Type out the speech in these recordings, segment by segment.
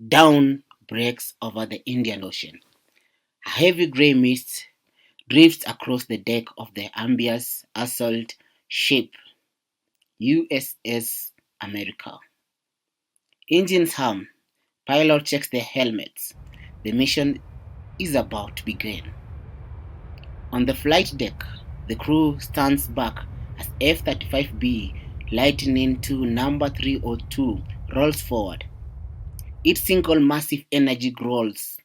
Dawn breaks over the Indian Ocean. A heavy grey mist drifts across the deck of the amphibious assault ship USS America. Engines hum. Pilot checks their helmets. The mission is about to begin. On the flight deck, the crew stands back as F-35B Lightning II number 302 rolls forward. Its single massive energy growls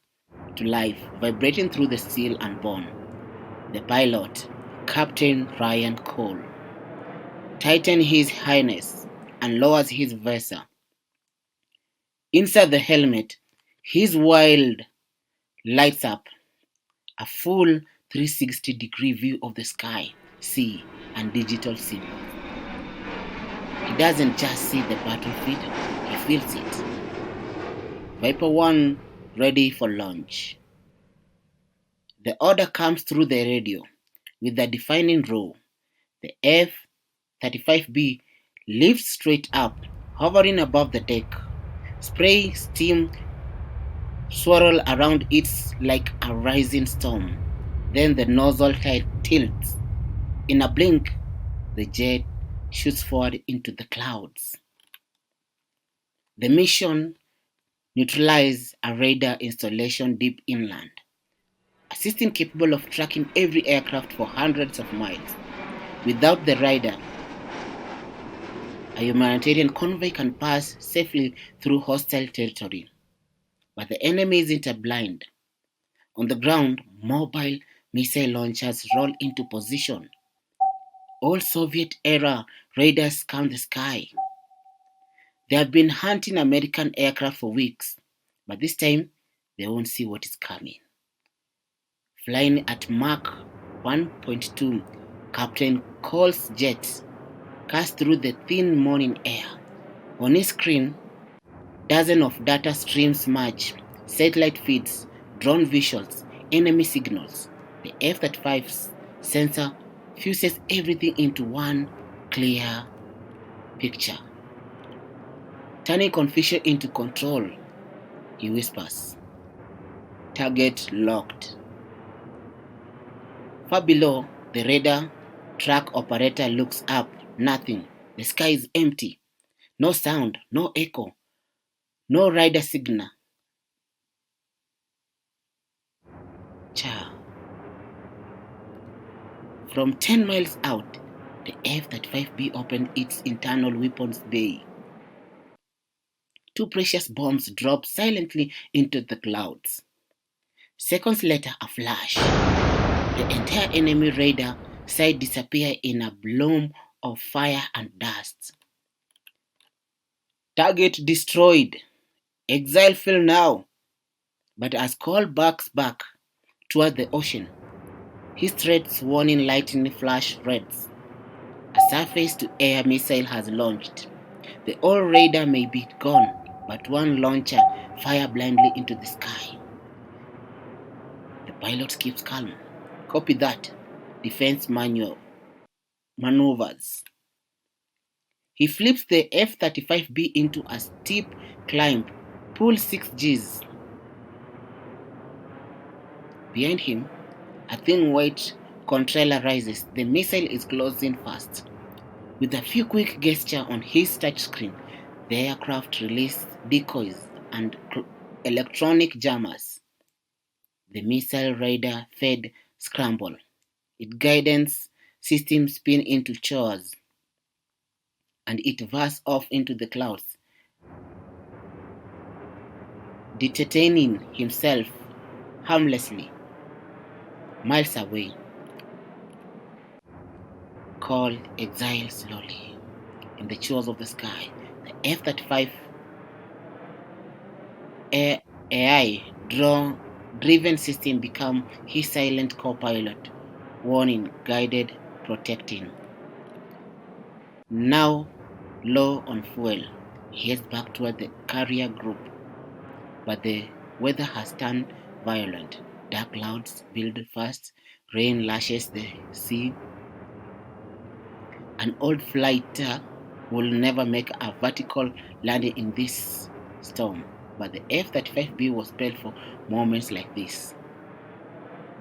to life, vibrating through the steel and bone. The pilot, Captain Ryan Cole, tightens his harness and lowers his visor. Inside the helmet, his world lights up, a full 360-degree view of the sky, sea, and digital symbols. He doesn't just see the battlefield, he feels it. Viper 1 ready for launch. The order comes through the radio with a defining roar. The F-35B lifts straight up, hovering above the deck. Spray steam swirl around it like a rising storm. Then the nozzle tilts. In a blink, the jet shoots forward into the clouds. The mission neutralizes a radar installation deep inland, a system capable of tracking every aircraft for hundreds of miles. Without the radar, a humanitarian convoy can pass safely through hostile territory. But the enemy isn't blind. On the ground, mobile missile launchers roll into position. Old Soviet-era radars scan the sky. They have been hunting American aircraft for weeks, but this time they won't see what is coming. Flying at Mach 1.2, Captain Cole's jet cast through the thin morning air. On his screen, dozens of data streams merge, satellite feeds, drone visuals, enemy signals. The F-35's sensor fuses everything into one clear picture. Turning confusion into control, he whispers. Target locked. Far below, the radar track operator looks up. Nothing. The sky is empty. No sound, no echo, no radar signal. From 10 miles out, the F-35B opened its internal weapons bay. Two precious bombs dropped silently into the clouds. Seconds later, a flash. The entire enemy radar site disappeared in a bloom of fire and dust. Target destroyed. Exile fill now. But as Cole backs back toward the ocean, his threat's warning lightning flash reds. A surface-to-air missile has launched. The old radar may be gone, but one launcher fires blindly into the sky. The pilot keeps calm. Copy that. Defense maneuvers. He flips the F-35B into a steep climb, pulls 6 Gs. Behind him, a thin white controller rises. The missile is closing fast. With a few quick gestures on his touchscreen, the aircraft releases decoys and electronic jammers. The missile radar fed scramble. Its guidance system spin into chores, and it veers off into the clouds, detaining himself harmlessly miles away. Cole exiles slowly in the chores of the sky. The F-35 AI-driven system become his silent co-pilot, warning, guided, protecting. Now low on fuel, he heads back toward the carrier group, but the weather has turned violent. Dark clouds build fast, rain lashes the sea. An old fighter will never make a vertical landing in this storm. but the F-35B was built for moments like this.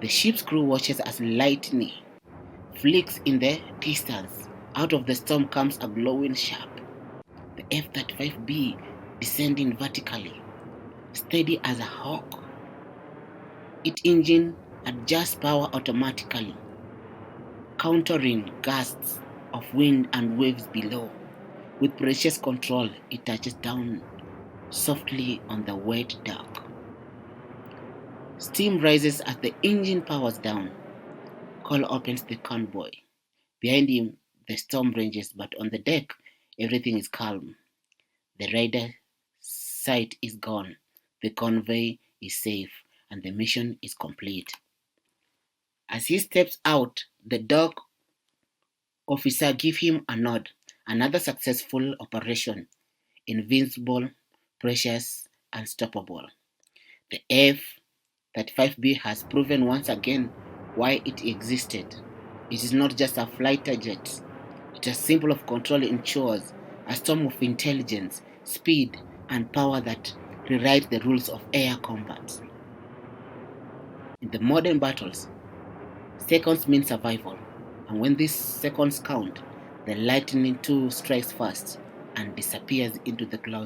The ship's crew watches as lightning flicks in the distance. Out of the storm comes a glowing shape. The F-35B descending vertically, steady as a hawk. Its engine adjusts power automatically, countering gusts of wind and waves below. With precious control, it touches down softly on the wet dock. Steam rises as the engine powers down. Cole opens the convoy. Behind him, the storm rages, but on the deck, everything is calm. The rider's sight is gone, the convoy is safe, and the mission is complete. As he steps out, the dock officer gives him a nod. Another successful operation. Invincible, precious, unstoppable. The F-35B has proven once again why it existed. It is not just a fighter jet. It is a symbol of control ensures a storm of intelligence, speed, and power that rewrite the rules of air combat. In the modern battles, seconds mean survival, and when these seconds count, the lightning too strikes first and disappears into the clouds.